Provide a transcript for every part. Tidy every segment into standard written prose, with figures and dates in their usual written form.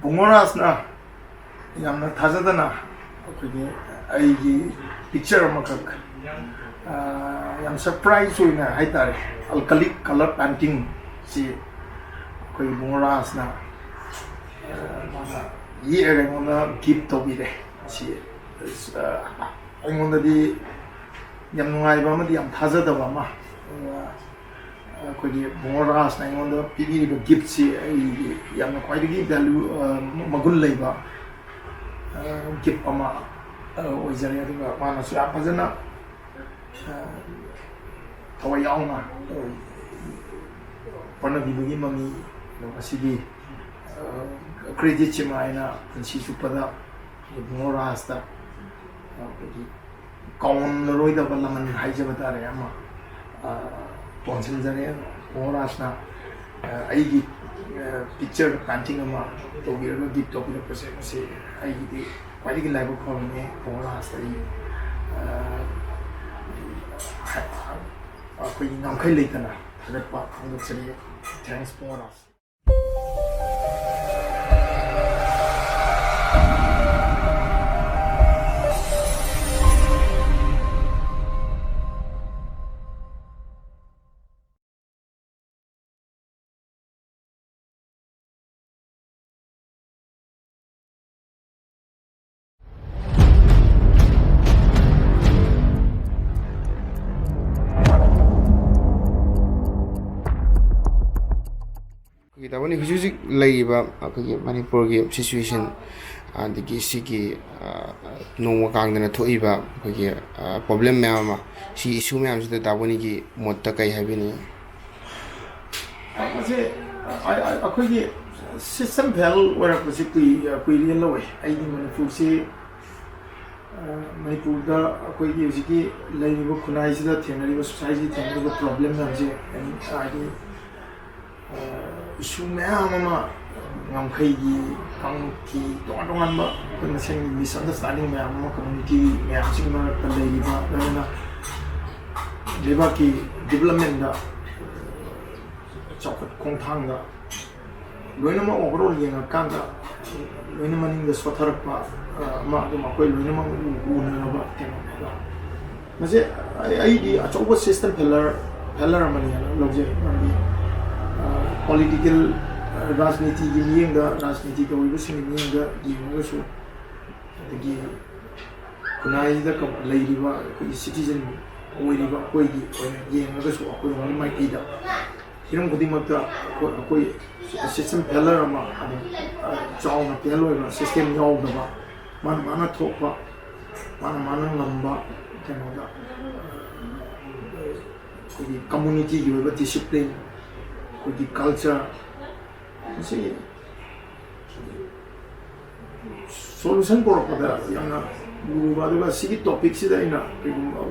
Bungorasna yamna thajadana akhoi aigi picture amakak yam surprise hoina haitare alkalic color painting si akhoi bungorasna ye agona keep to bire si aingondadi yam nungai ba ma di yam thajada ba ma akhoi bungorasna aingonda pigi ba gift si yam quite value magul leiba gift ama oizari aduga mana su apazana thawai yauna pana bibugi mami no asigi credit chima aina si supada bungorasta kaun roida balaman haijaba tare ama ponsil jare bungorasna aigi picture painting ama to biro gift to biro se aigi di quite live colony bungorasta akhoi namkhai leitana thagpa angchari thanks bungorasta Tawani hujusik laiba akagi Manipur gi situation adigi sigi nongwa kangdana thoiba akagi problem mama si issue ma'am sida tawani gi motta kai habini ase akhoi system fail where basically real low ai di Manipur si Manipur da akhoi gi sigi laiba khunai sida thenari society thenari problem na je ai issue mama ngamkhaigi kangki tongan ba kun sing misunderstanding mama community mama sing ma talai ba na leba ki development da chokot khongthang da loina ma overall yenga kanga loina maning da sotharak pa ma ma koi loina ma una ba keno ba mase ai di achoba system pillar mani logje mani political राजनीति की नियंगा राजनीति का वही सिंह नियंगा ये सो तकी कुनाई दा कम लेरिबा कोई citizen ओइरिबा कोई ये सो कोई वाली माइटी दा हिरम खुदी मत कोई सिस्टम फेलर अमा चाउ न पेलोइबा सिस्टम याउदबा माना थोपा माना लंबा केनोदा कोई कम्युनिटी की वही डिसिप्लिन कोई culture see solution for pada yamna luba duga sigi topic sida ina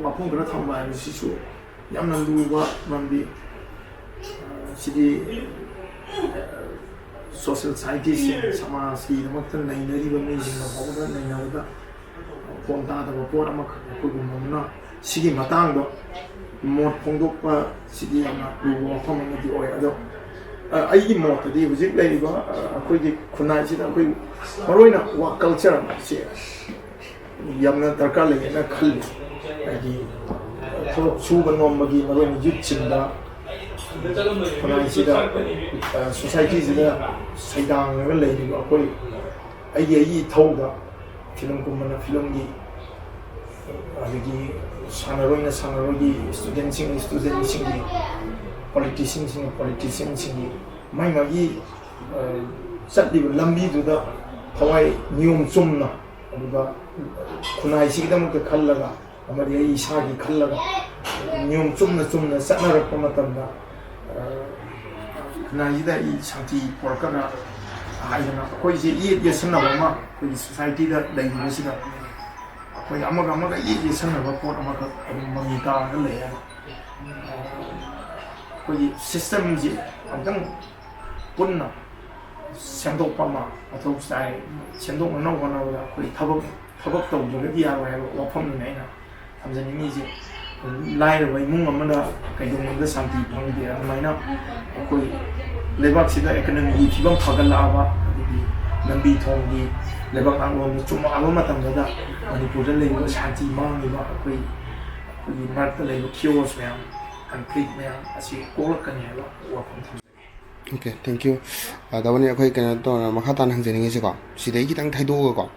wapung gra thamba ni sisu yamna luba mandi sigi social scientist sama si namaktan nai nari ba me jing ba ba nai na da ponta da ba ama ko gumna sigi matang do mot pongdok pa sigi yamna luba phama ni oi ado aigi mot di hujik leiba akhoi gi khunai sida akhoi maroina wa culture se yamna darkar le na khal aigi thok chu banom magi maroina yut chinda khunai sida society sida saidang ga leiba akhoi aigi thauda film kumana film gi aigi sanarogi student sing gi politicians mai magi satli lambi duda thawai niyom chumna aduga khunai sigdam ke khallaga amari ai isagi khallaga niyom chumna satnarak pamatamda khunai da I santi porkana haina koi je ye sanna ma koi society da dai sida koi amaga ye sanna ba pot amaga mamita ga le ya कोई system जी अंदर पुन्ना सेंडो पमा अथवा साइ सेंडो नौ बना वाला कोई थबक तो जो भी आ रहा है वो फम नहीं ना हमजनी नहीं जी लाइर वही मुंग अमना कहीं मुंग शांति भंग दिया हमारे ना कोई लेबाक सिदा इकोनॉमी की फिल्म फगल आवा lambi thonggi lebak angom chuma ama matamda Manipur da lebo shanti mangiba akoi marta lebo kios ma'am complete ma'am asi kolakani haba wafam tham Okay, thank you. Dawani akhoi kana to makha tan hang jeni ko sidai kitang thaido ko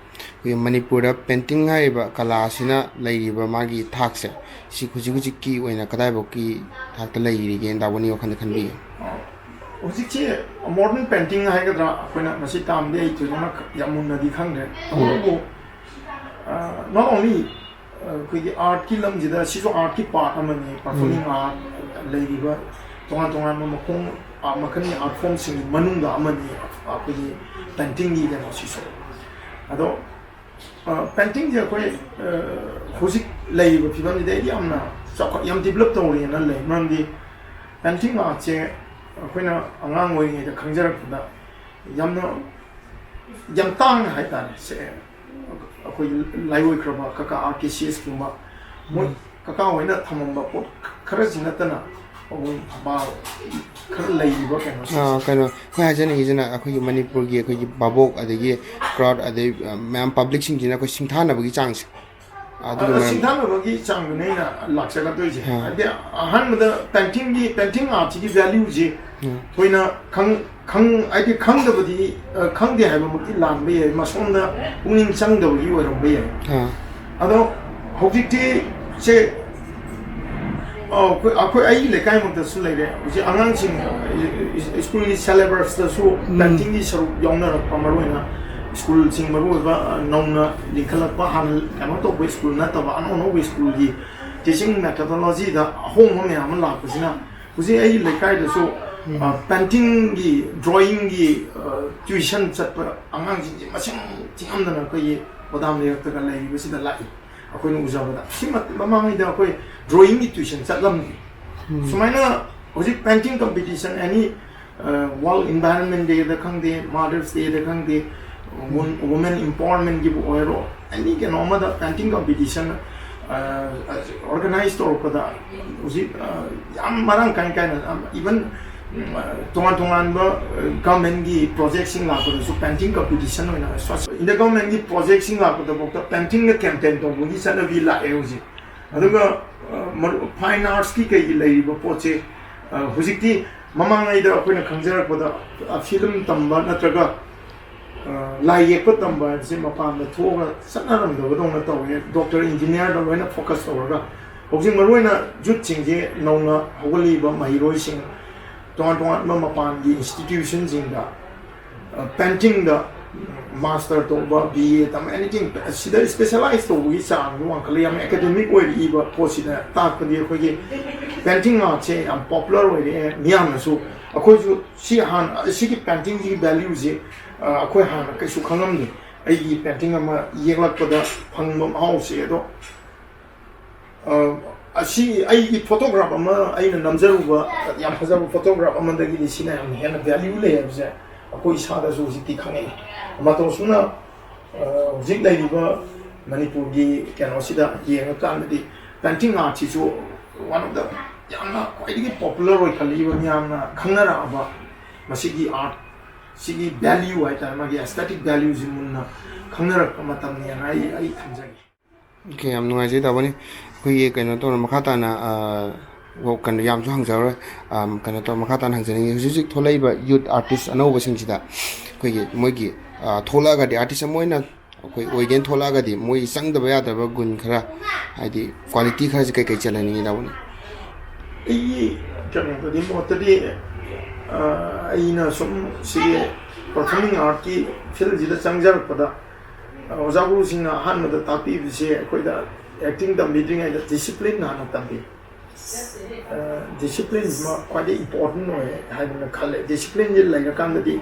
Manipur da painting hai ba kala sina lai ba magi thak se si khuji ki oina kadai bo ki thak ta lai ri gen dawani o khan bi hojikche modern painting hai gadra akoina masi tam de itu na yamun na di khangre abu not only koi art ki lam jida si so art ki part amani performing art lai ba tonga ma khong makani art form sing manunga amani akoi painting ni de si so ado painting je koi hojik lai ba phibam de yamna yam develop tawri na lai mandi painting art che akoina angang oinge da khangjarapda yamna yam tang haita se akoi laiwoi kraba kaka RKCS kuma mo kaka oina thamamba pot khara jinatana ogun ba khara laiba kano khoi hajani hijana akoi Manipur gi akoi babok adegi crowd ade ma'am public sing jina ko singthana bagi chance singthana bagi chang ne na laksa ga toise ade ahan da painting art gi value ji toina khang ide khang da badi khang de haiba mukti lam be ma somda ungning chang da bagi orom be ado hojikti che akoi ai le kai mukta su le de ji angang sing school ni syllabus da su painting ni saru yongna ra pamaroina school sing maru ba nongna likhala pa han kama to be school na ta ba no school gi teaching methodology da hong hong ya man la kusina kusi ai le kai da so painting gi drawing gi tuition chat pa angang ji masing jingam da ko yi bodam le ta ka lai bi si da lai akoi no uja ba simat mamang da akoi drawing gi tuition chat lam sumaina hoji painting competition any wall environment day da khang de mothers day da khang de women empowerment give oiro any can omada painting competition organized or pada usi yam marang kan even tongan ba government gi project sing la pada so painting competition oina in the government gi project sing la pada bokta painting campaign to bungi sana vi la eusi aduga fine arts ki kai lai ba poche hujikti mamang ai da akoina khangjar pada film tamba natraga lai yek tamba se mapan da thoga sanaram da dong na tawe doctor engineer da loina focus tawga hojing maroina jut chingje nongna hogoli ba mahiroi sing ton mapan gi institutions in da painting da master to ba BA tam anything sida specialized to wi sang wan kaliam academic way i ba posida ta ko di ko gi painting art che am popular way niam su akoi ju si han si ki painting gi value je akoi han ka su khangam ni ai gi painting ama yeglak ko da phangmam house do asi ai gi photograph ama ai na namjaru ba yam hajaru photograph ama da gi sina am hen value le ya akoi sa da su ti khangai ama to suna jik lai di ba Manipur gi kano sida yeng kan di painting art chi su one of the yamna quite popular oi khali ba yamna khangnara ba masigi art sigi value ai ta ma gi aesthetic values munna khangnara matam ni ai thamjagi okay am nungai je da bani khoi kano to makha ta na wo kan yam chu hangjar kan to makha ta hangjani hujik tholai ba youth artist ano ba sing sida khoi gi moi gi thola ga di artist moina khoi oigen thola ga di moi sang da ba ya da ba gun khara haidi quality khara kai kai chalani da bani ai kan ko di mo ta di ai na som si performing art ki field ji da changjar pada ojagu sing han ma da tapi bi se khoi da acting da meeting ai da discipline na tapi discipline is quite important no hai na khale discipline je lai ka kan di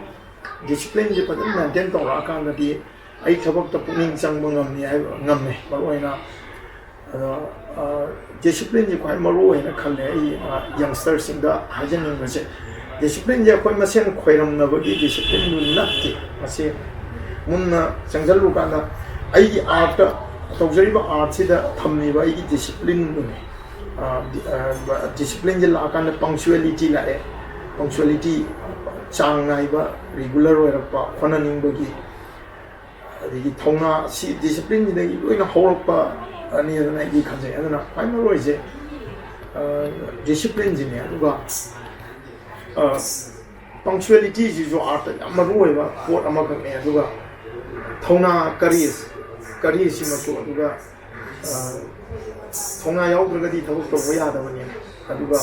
discipline je padan maintain to ra kan di ai thabak ta puning chang ngam ni ai ngam ne maroi na discipline je quite maroi na khale ai youngster sing da hajan ni se discipline je koi masen khoiram na bagi discipline nu nakti mase munna changjal ru kan da ai art to jari ba art se da thamni ba ai discipline nu discipline je la kan punctuality la punctuality chang nai ba regular oi ra pa khona ning ba gi ꯑꯗꯒꯤ ꯊꯧꯅꯥ ꯁꯤ ꯗꯤꯁꯤꯄ꯭ꯂꯤꯟꯁꯤꯗꯒꯤ ꯂꯣꯏꯅ ꯍꯧꯔꯛꯄ ꯑꯅꯤꯗꯅ ꯑꯩꯒꯤ ꯈꯟꯖꯩ ꯑꯗꯨꯅ ꯈ꯭ꯋꯥꯏ ꯃꯔꯨꯑꯣꯏꯁꯦ ꯗꯤꯁꯤꯄ꯭ꯂꯤꯟꯁꯤꯅꯦ ꯑꯗꯨꯒ ꯄꯪꯆꯨꯋꯦꯂꯤꯇꯤꯁꯤꯁꯨ ꯑꯥꯔꯠꯇ ꯌꯥꯝ ꯃꯔꯨꯑꯣꯏꯕ ꯄꯣꯠ ꯑꯃꯈꯛꯅꯦ ꯑꯗꯨꯒ ꯊꯧꯅꯥ ꯀꯔꯤꯁꯤꯃꯁꯨ ꯑꯗꯨꯒ ꯊꯧꯅꯥ ꯌꯥꯎꯗ꯭ꯔꯒꯗꯤ ꯊꯕꯛ ꯇꯧꯕ ꯌꯥꯗꯕꯅꯤ ꯑꯗꯨꯒ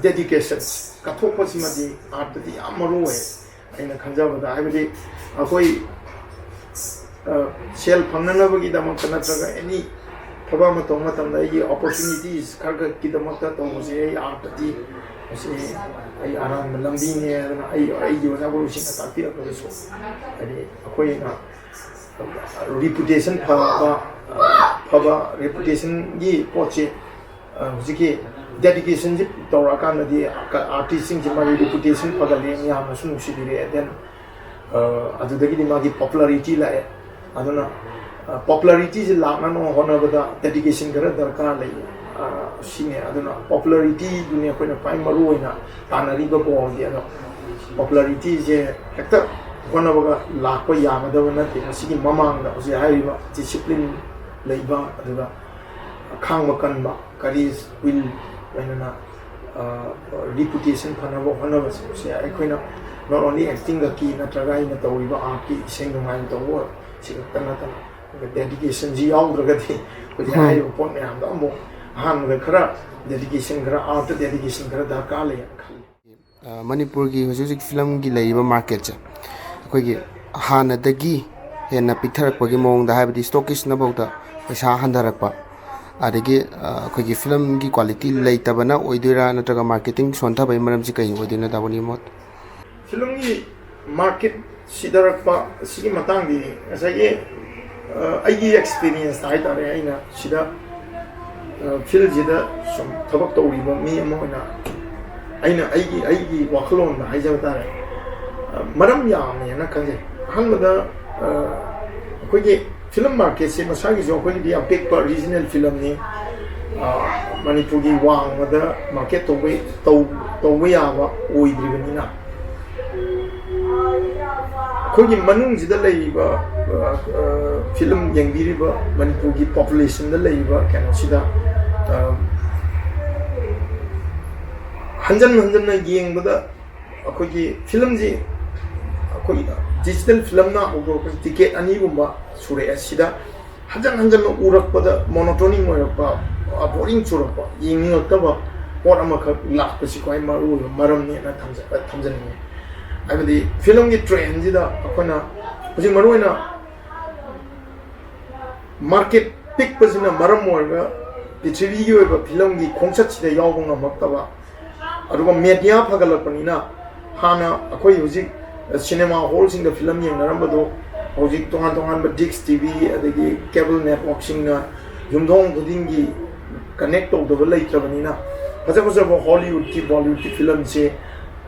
ꯗꯦꯗꯤꯀꯦꯁꯟ ꯀꯠꯊꯣꯛꯄꯁꯤꯃꯗꯤ ꯑꯥꯔꯠꯇꯗꯤ ꯌꯥꯝ ꯃꯔꯨꯑꯣꯏ ꯑꯩꯅ ꯈꯟꯖꯕꯗ ꯍꯥꯏꯕꯗꯤ ꯑꯩꯈꯣꯏ ꯁꯦꯜ ꯐꯪꯅꯅꯕꯒꯤꯗꯃꯛꯇ ꯅꯠꯇ꯭ꯔꯒ ꯑꯦꯅꯤ ꯊꯕꯛ ꯑꯃ ꯇꯧꯕ ꯃꯇꯝꯗ ꯑꯩꯒꯤ ꯑꯣꯄꯣꯔꯆꯨꯅꯤꯇꯤꯁ ꯈꯔꯒꯤꯗꯃꯛꯇ ꯇꯧꯕꯁꯦ ꯑꯩ ꯑꯥꯔꯠꯇꯗꯤ ꯃꯁꯤ ꯑꯩ ꯑꯔꯥꯟꯕ ꯂꯝꯕꯤꯅꯦ ꯑꯗꯨꯅ ꯑꯩꯒꯤ ꯑꯣꯖꯥ ꯒꯨꯔꯨꯁꯤꯡꯅ ꯇꯥꯛꯄꯤꯔꯛꯄꯗꯁꯨ ꯍꯥꯏꯗꯤ ꯑꯩꯈꯣꯏꯅ ꯔꯤꯄꯨꯇꯦꯁꯟ ꯐꯕ ꯔꯤꯄꯨꯇꯦꯁꯟꯒꯤ ꯄꯣꯠꯁꯦ ꯍꯧꯖꯤꯛꯀꯤ ꯗꯦꯗꯤꯀꯦꯁꯟꯁꯤ ꯇꯧꯔꯛꯑꯀꯥꯟꯗꯗꯤ ꯑꯥꯔꯇꯤꯁꯁꯤꯡꯁꯤ ꯃꯥꯒꯤ ꯔꯤꯄꯨꯇꯦꯁꯟ ꯐꯒꯠꯂꯦ ꯃꯌꯥꯝꯅꯁꯨ ꯅꯨꯡꯁꯤꯕꯤꯔꯛꯑꯦ ꯗꯦꯟ ꯑꯗꯨꯗꯒꯤꯗꯤ ꯃꯥꯒꯤ ꯄꯣꯄꯨꯂꯔꯤꯇꯤ ꯂꯥꯛꯑꯦ ꯑꯗꯨꯅ ꯄꯣꯄꯨꯂꯔꯤꯇꯤꯁꯤ ꯂꯥꯛꯅꯅꯕ ꯍꯣꯠꯅꯕꯗ ꯗꯦꯗꯤꯀꯦꯁꯟ ꯈꯔ ꯗꯔꯀꯥꯔ ꯂꯩ ꯁꯤꯅꯦ ꯑꯗꯨꯅ ꯄꯣꯄꯨꯂꯔꯤꯇꯤꯗꯨꯅꯦ ꯑꯩꯈꯣꯏꯅ ꯈ꯭ꯋꯥꯏ ꯃꯔꯨ ꯑꯣꯏꯅ ꯇꯥꯟꯅꯔꯤꯕ ꯒꯣꯜꯗꯤ ꯑꯗꯣ ꯄꯣꯄꯨꯂꯔꯤꯇꯤꯁꯦ ꯍꯦꯛꯇ ꯍꯣꯠꯅꯕꯒ ꯂꯥꯛꯄ ꯌꯥꯒꯗꯕ ꯅꯠꯇꯦ ꯃꯁꯤꯒꯤ ꯃꯃꯥꯡꯗ ꯍꯧꯖꯤꯛ ꯍꯥꯏꯔꯤꯕ ꯗꯤꯁꯤꯄ꯭ꯂꯤꯟ ꯂꯩꯕ ꯑꯗꯨꯒ ꯈꯥꯡꯕ ꯀꯟꯕ ꯀꯔꯦꯖ ꯋꯤꯜ ꯂꯣꯏꯅꯅ ꯔꯤꯄꯨꯇꯦꯁꯟ ꯐꯅꯕ ꯍꯣꯠꯅꯕꯁꯦ ꯑꯩꯈꯣꯏꯅ ꯅꯣꯠ ꯑꯣꯟꯂꯤ ꯑꯦꯛꯇꯤꯡꯒꯀꯤ ꯅꯠꯇ꯭ꯔꯒ ꯑꯩꯅ ꯇꯧꯔꯤꯕ ꯑꯥꯔꯠꯀꯤ ꯏꯁꯩ ꯅꯣꯡꯃꯥꯏꯅ ꯇꯧꯕ ꯁꯤ ꯈꯛꯇ ꯅꯠꯇꯅ ꯗꯦꯗꯤꯀꯦꯁꯟꯁꯤ ꯌꯥꯎꯗ꯭ꯔꯒꯗꯤ ꯍꯧꯖꯤꯛ ꯍꯥꯏꯔꯤꯕ ꯄꯣꯠ ꯃꯌꯥꯝꯗꯣ ꯑꯃꯨꯛ ꯑꯍꯥꯟꯕꯗ ꯈꯔ ꯗꯦꯗꯤꯀꯦꯁꯟ ꯈꯔ ꯑꯥꯔꯠꯇ ꯗꯦꯗꯤꯀꯦꯁꯟ ꯈꯔ ꯗꯔꯀꯥꯔ ꯂꯩꯌꯦꯅ ꯈꯜꯂꯤ ꯃꯅꯤꯄꯨꯔꯒꯤ ꯍꯧꯖꯤꯛ ꯍꯧꯖꯤꯛ ꯐꯤꯂꯝꯒꯤ ꯂꯩꯔꯤꯕ ꯃꯥꯔꯀꯦꯠꯁꯦ ꯑꯩꯈꯣꯏꯒꯤ ꯍꯥꯟꯅꯗꯒꯤ ꯍꯦꯟꯅ ꯄꯤꯛꯊꯔꯛꯄꯒꯤ ꯃꯑꯣꯡꯗ ꯍꯥꯏꯕꯗꯤ ꯁ꯭ꯇꯣꯀꯤꯁꯅꯐꯧꯗ ꯄꯩꯁꯥ ꯍꯟꯊꯔꯛꯄ ꯑꯗꯒꯤ ꯑꯩꯈꯣꯏꯒꯤ ꯐꯤꯂꯝꯒꯤ ꯀ꯭ꯋꯥꯂꯤꯇꯤ ꯂꯩꯇꯕꯅ ꯑꯣꯏꯗꯣꯏꯔꯥ ꯅꯠꯇ꯭ꯔꯒ ꯃꯥꯔꯀꯦꯇꯤꯡ ꯁꯣꯟꯊꯕꯒꯤ ꯃꯔꯝꯁꯤ ꯀꯩ ꯑꯣꯏꯗꯣꯏꯅꯣ ꯇꯥꯃꯣꯒꯤ ꯃꯣꯠ ꯐꯤꯂꯝꯒꯤ ꯃꯥꯔꯀꯦꯠ ꯁꯤꯙꯔꯛꯄ ꯑꯁꯤꯒꯤ ꯃꯇꯥꯡꯗꯤ ꯉꯁꯥꯏꯒꯤ ꯑꯩꯒꯤ ꯑꯦꯛꯁꯄꯤꯔꯤꯌꯦꯟꯁꯇ ꯍꯥꯏꯇꯥꯔꯦ ꯑꯩꯅ ꯁꯤꯗ ꯐꯤꯜꯁꯤꯗ ꯁꯨꯝ ꯊꯕꯛ ꯇꯧꯔꯤꯕ ꯃꯤ ꯑꯃ ꯑꯣꯏꯅ ꯑꯩꯒꯤ ꯋꯥꯈꯜꯂꯣꯟꯗ ꯍꯥꯏꯖꯕ ꯇꯥꯔꯦ ꯃꯔꯝ ꯌꯥꯝꯃꯦꯅ ꯈꯟꯖꯩ ꯑꯍꯥꯟꯕꯗ ꯑꯩꯈꯣꯏꯒꯤ ꯐꯤꯂꯝ ꯃꯥꯔꯀꯦꯠꯁꯦ ꯃꯁꯥꯒꯤꯁꯨ ꯑꯩꯈꯣꯏꯒꯤꯗꯤ ꯑꯄꯤꯛꯄ ꯔꯤꯖꯅꯦꯜ ꯐꯤꯂꯝꯅꯤ ꯃꯅꯤꯄꯨꯔꯒꯤ ꯋꯥꯡꯃꯗ ꯃꯥꯔꯀꯦꯠ ꯇꯧꯕ ꯌꯥꯕ ꯑꯣꯏꯗ꯭ꯔꯤꯕꯅꯤꯅ ꯑꯩꯈꯣꯏꯒꯤ ꯃꯅꯨꯡꯁꯤꯗ ꯂꯩꯔꯤꯕ ꯐꯤꯂꯝ ꯌꯦꯡꯕꯤꯔꯤꯕ ꯃꯅꯤꯄꯨꯔꯒꯤ ꯄꯣꯄꯨꯂꯦꯁꯟꯗ ꯂꯩꯔꯤꯕ ꯀꯩꯅꯣꯁꯤꯗ ꯍꯟꯖꯟ ꯍꯟꯖꯟꯅ ꯌꯦꯡꯕꯗ ꯑꯩꯈꯣꯏꯒꯤ ꯐꯤꯂꯝꯁꯤ ꯑꯩꯈꯣꯏ ꯗꯤꯖꯤꯇꯦꯜ ꯐꯤꯂꯝꯅ ꯍꯧꯗꯣꯔꯛꯄ ꯇꯤꯀꯦꯠ ꯑꯅꯤꯒꯨꯝꯕ ꯁꯨꯔꯛꯑꯦ ꯁꯤꯗ ꯍꯟꯖꯟ ꯍꯟꯖꯟꯅ ꯎꯔꯛꯄꯗ ꯃꯣꯅꯣꯇꯣꯅꯤꯡ ꯑꯣꯏꯔꯛꯄ ꯕꯣꯔꯤꯡ ꯆꯨꯔꯛꯄ ꯌꯦꯡꯅꯤꯡꯉꯛꯇꯕ ꯄꯣꯠ ꯑꯃꯈꯛ ꯂꯥꯛꯄꯁꯤ ꯈ꯭ꯋꯥꯏ ꯃꯔꯨꯑꯣꯏꯕ ꯃꯔꯝꯅꯦꯅ ꯊꯝꯖꯅꯤꯡꯉꯤ ꯍꯥꯏꯕꯗꯤ ꯐꯤꯂꯝꯒꯤ ꯇ꯭ꯔꯦꯟꯁꯤꯗ ꯑꯩꯈꯣꯏꯅ ꯍꯧꯖꯤꯛ ꯃꯔꯨꯑꯣꯏꯅ ꯃꯥꯔꯀꯦꯠ ꯄꯤꯛꯄꯁꯤꯅ ꯃꯔꯝ ꯑꯣꯏꯔꯒ ꯄ꯭ꯔꯤꯊꯤꯕꯤꯒꯤ ꯑꯣꯏꯕ ꯐꯤꯂꯝꯒꯤ ꯈꯣꯡꯆꯠꯁꯤꯗ ꯌꯥꯎꯕ ꯉꯝꯃꯛꯇꯕ ꯑꯗꯨꯒ ꯃꯦꯗꯤꯌꯥ ꯐꯒꯠꯂꯛꯄꯅꯤꯅ ꯍꯥꯟꯅ ꯑꯩꯈꯣꯏ ꯍꯧꯖꯤꯛ ꯁꯤꯅꯦꯃꯥ ꯍꯣꯜꯁꯤꯡꯗ ꯐꯤꯂꯝ ꯌꯦꯡꯅꯔꯝꯕꯗꯣ ꯍꯧꯖꯤꯛ ꯇꯣꯉꯥꯟ ꯇꯣꯉꯥꯟꯕ ꯗꯤꯛꯁ ꯇꯤꯚꯤ ꯑꯗꯒꯤ ꯀꯦꯕꯜ ꯅꯦꯠꯋꯥꯔꯛꯁꯤꯡꯅ ꯌꯨꯝꯊꯣꯡ ꯈꯨꯗꯤꯡꯒꯤ ꯀꯅꯦꯛ ꯇꯧꯗꯕ ꯂꯩꯇ꯭ꯔꯕꯅꯤꯅ ꯐꯖ ꯐꯖꯕ ꯍꯣꯂꯤꯋꯨꯗꯀꯤ ꯕꯣꯂꯤꯋꯨꯗꯀꯤ ꯐꯤꯂꯝꯁꯦ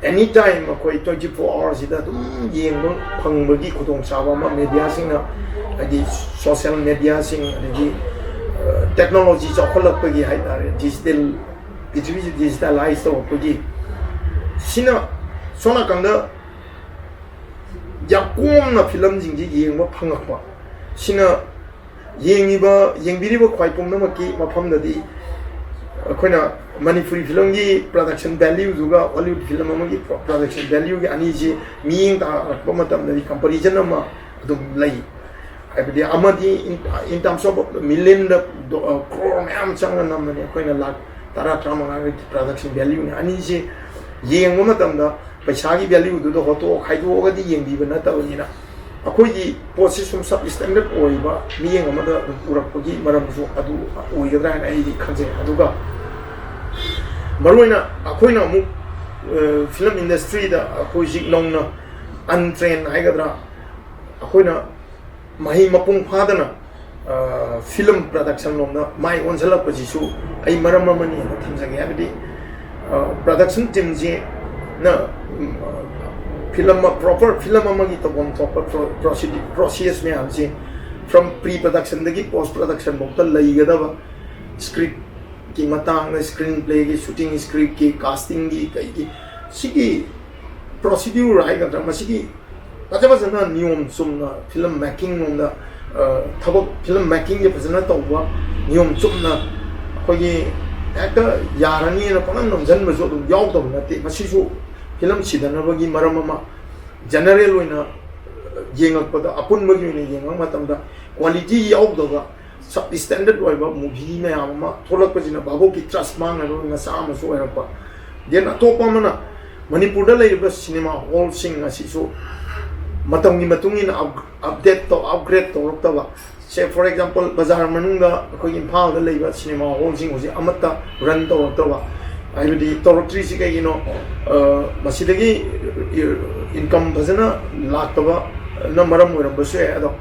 ꯑꯦꯅꯤ ꯇꯥꯏꯝ ꯑꯩꯈꯣꯏ 24 ꯑꯋꯥꯔꯁꯤꯗ ꯑꯗꯨꯝ ꯌꯦꯡꯕ ꯐꯪꯕꯒꯤ ꯈꯨꯗꯣꯡꯆꯥꯕ ꯑꯃ ꯃꯦꯗꯤꯌꯥꯁꯤꯡꯅ ꯍꯥꯏꯗꯤ ꯁꯣꯁꯤꯌꯦꯜ ꯃꯦꯗꯤꯌꯥꯁꯤꯡ ꯑꯗꯒꯤ ꯇꯦꯛꯅꯣꯂꯣꯖꯤ ꯆꯥꯎꯈꯠꯂꯛꯄꯒꯤ ꯍꯥꯏꯇꯥꯔꯦ ꯗꯤꯖꯤꯇꯦꯜ ꯄ꯭ꯔꯤꯊꯤꯕꯤꯁꯤ ꯗꯤꯖꯤꯇꯦꯂꯥꯏꯁ ꯇꯧꯔꯛꯄꯒꯤ ꯁꯤꯅ ꯁꯣꯝ ꯅꯥꯀꯟꯗ ꯌꯥꯝ ꯀꯣꯝꯅ ꯐꯤꯂꯝꯁꯤꯡꯁꯤ ꯌꯦꯡꯕ ꯐꯪꯉꯛꯄ ꯁꯤꯅ ꯌꯦꯡꯕꯤꯔꯤꯕ ꯈ꯭ꯋꯥꯏ ꯄꯨꯝꯅꯃꯛꯀꯤ ꯃꯐꯝꯗꯗꯤ ꯑꯩꯈꯣꯏꯅ ꯃꯅꯤꯄꯨꯔꯤ ꯐꯤꯂꯝꯒꯤ ꯄ꯭ꯔꯗꯛꯁꯟ ꯚꯦꯂ꯭ꯌꯨꯗꯨꯒ ꯍꯣꯂꯤꯋꯨꯗ ꯐꯤꯂꯝ ꯑꯃꯒꯤ ꯄ꯭ꯔꯗꯛꯁꯟ ꯚꯦꯂ꯭ꯌꯨꯒꯤ ꯑꯅꯤꯁꯤ ꯃꯤꯠꯌꯦꯡ ꯇꯥꯔꯛꯄ ꯃꯇꯝꯗꯗꯤ ꯀꯝꯄꯦꯔꯤꯖꯟ ꯑꯃ ꯑꯗꯨꯝ ꯂꯩ ꯍꯥꯏꯕꯗꯤ ꯑꯃꯗꯤ ꯏꯟ ꯇꯔꯝꯁ ꯑꯣꯐ ꯃꯤꯂꯤꯌꯟꯗ ꯀ꯭ꯔꯣꯔ ꯃꯌꯥꯝ ꯆꯪꯅ ꯅꯝꯕꯅꯤ ꯑꯩꯈꯣꯏꯅ ꯂꯥꯛ 10-15ꯒꯤ ꯄ꯭ꯔꯗꯛꯁꯟ ꯚꯦꯂ꯭ꯌꯨꯅꯤ ꯑꯅꯤꯁꯤ ꯌꯦꯡꯕ ꯃꯇꯝꯗ ꯄꯩꯁꯥꯒꯤ ꯚꯦꯂ꯭ꯌꯨꯗꯨꯗ ꯈꯥꯏꯗꯣꯛꯑꯒꯗꯤ ꯌꯦꯡꯕꯤꯕ ꯅꯠꯇꯕꯅꯤನ ꯑꯩꯈꯣꯏꯒꯤ ꯄꯣꯠꯁꯤ ꯁꯨꯝ ꯁꯕ ꯁ꯭ꯇꯦꯟꯗꯔꯠ ꯑꯣꯏꯕ ꯃꯤꯠꯌꯦꯡ ꯑꯃꯗ ꯎꯔꯛꯄꯒꯤ ꯃꯔꯝꯁꯨ ꯑꯗꯨ ꯑꯣꯏꯒꯗ꯭ꯔꯥ ꯍꯥꯏꯅ ꯑꯩꯗꯤ ꯈꯟꯖꯩ ꯑꯗꯨꯒ ꯃꯔꯨꯑꯣꯏꯅ ꯑꯩꯈꯣꯏꯅ ꯑꯃꯨꯛ ꯐꯤꯂꯝ ꯏꯟꯗꯁꯇ꯭ꯔꯤꯗ ꯑꯩꯈꯣꯏ ꯍꯧꯖꯤꯛ ꯅꯧꯅ ꯑꯟꯇ꯭ꯔꯦꯟ ꯍꯥꯏꯒꯗ꯭ꯔꯥ ꯑꯩꯈꯣꯏꯅ ꯃꯍꯩ ꯃꯄꯨꯡ ꯐꯥꯗꯅ ꯐꯤꯂꯝ ꯄ꯭ꯔꯗꯛꯁꯟ ꯂꯣꯝꯗ ꯃꯥꯏ ꯑꯣꯟꯁꯤꯜꯂꯛꯄꯁꯤꯁꯨ ꯑꯩ ꯃꯔꯝ ꯑꯃꯅꯤꯅ ꯊꯝꯖꯒꯦ ꯍꯥꯏꯕꯗꯤ ꯄ꯭ꯔꯗꯛꯁꯟ ꯇꯤꯝꯁꯤ ꯄ꯭ꯔꯣꯄꯔ ꯐꯤꯂꯝ ꯑꯃꯒꯤ ꯇꯧꯐꯝ ꯊꯣꯛꯄ ꯄ꯭ꯔꯣꯁꯦꯁ ꯃꯌꯥꯝꯁꯤ ꯐ꯭ꯔꯣꯝ ꯄ꯭ꯔꯤ ꯄ꯭ꯔꯗꯛꯁꯟꯗꯒꯤ ꯄꯣꯁ ꯄ꯭ꯔꯗꯛꯁꯟꯐꯥꯎꯗ ꯂꯩꯒꯗꯕ ꯁ꯭ꯀ꯭ꯔꯤꯞꯀꯤ ꯃꯇꯥꯡꯗ ꯁ꯭ꯀ꯭ꯔꯤꯟ ꯄ꯭ꯂꯦꯒꯤ ꯁꯨꯇꯤꯡ ꯁ꯭ꯀ꯭ꯔꯤꯞꯀꯤ ꯀꯥꯁꯇꯤꯡꯒꯤ ꯀꯩꯒꯤ ꯁꯤꯒꯤ ꯄ꯭ꯔꯣꯁꯤꯗ꯭ꯌꯨꯔ ꯍꯥꯏꯒꯗ꯭ꯔꯥ ꯃꯁꯤꯒꯤ ꯐꯖꯅ ꯅꯤꯌꯣꯝ ꯆꯨꯝꯅ ꯐꯤꯂꯝ ꯃꯦꯀꯤꯡ ꯂꯣꯝꯗ ꯊꯕꯛ ꯐꯤꯂꯝ ꯃꯦꯀꯤꯡꯁꯦ ꯐꯖꯅ ꯇꯧꯕ ꯅꯤꯌꯣꯝ ꯆꯨꯝꯅ ꯑꯩꯈꯣꯏꯒꯤ ꯍꯦꯛꯇ ꯌꯥꯔꯅꯤꯅ ꯄꯪꯅꯝ ꯅꯝꯁꯤꯟꯕꯁꯨ ꯑꯗꯨꯝ ꯌꯥꯎꯗꯕ ꯅꯠꯇꯦ ꯃꯁꯤꯁꯨ ꯐꯤꯂꯝ ꯁꯤꯗꯅꯕꯒꯤ ꯃꯔꯝ ꯑꯃ ꯖꯦꯅꯔꯦꯜ ꯑꯣꯏꯅ ꯌꯦꯡꯉꯛꯄꯗ ꯑꯄꯨꯟꯕꯒꯤ ꯑꯣꯏꯅ ꯌꯦꯡꯉꯛ ꯃꯇꯝꯗ ꯀ꯭ꯋꯥꯂꯤꯇꯤ ꯌꯥꯎꯗꯕ ꯁꯕ ꯁ꯭ꯇꯦꯟꯗꯔꯠ ꯑꯣꯏꯕ ꯃꯨꯚꯤ ꯃꯌꯥꯝ ꯑꯃ ꯊꯣꯛꯂꯛꯄꯁꯤꯅ ꯚꯥꯕꯣꯛꯀꯤ ꯇ꯭ꯔꯁ ꯃꯥꯡꯅꯕ ꯃꯆꯥ ꯑꯃꯁꯨ ꯑꯣꯏꯔꯛꯄ ꯗꯦꯟ ꯑꯇꯣꯞꯄ ꯑꯃꯅ ꯃꯅꯤꯄꯨꯔꯗ ꯂꯩꯔꯤꯕ ꯁꯤꯅꯦꯃꯥ ꯍꯣꯜꯁꯤꯡ ꯑꯁꯤꯁꯨ ꯃꯇꯝꯒꯤ ꯃꯇꯨꯡ ꯏꯟꯅ ꯑꯞꯒ꯭ꯔꯦꯗ ꯇꯧꯔꯛꯇꯕ ꯁꯦ ꯐꯣꯔ ꯑꯦꯛꯖꯥꯝꯄꯜ ꯕꯖꯥꯔ ꯃꯅꯨꯡꯗ ꯑꯩꯈꯣꯏꯒꯤ ꯏꯝꯐꯥꯜꯗ ꯂꯩꯕ ꯁꯤꯅꯦꯃꯥ ꯍꯣꯜꯁꯤꯡ ꯍꯧꯖꯤꯛ ꯑꯃꯠꯇ ꯔꯟ ꯇꯧꯔꯛꯇꯕ ꯍꯥꯏꯕꯗꯤ ꯇꯧꯔꯛꯇ꯭ꯔꯤꯁꯤ ꯀꯩꯒꯤꯅꯣ ꯃꯁꯤꯗꯒꯤ ꯏꯟꯀꯝ ꯐꯖꯅ ꯂꯥꯛꯇꯕꯅ ꯃꯔꯝ ꯑꯣꯏꯔꯝꯕꯁꯨ ꯌꯥꯏ ꯑꯗꯣ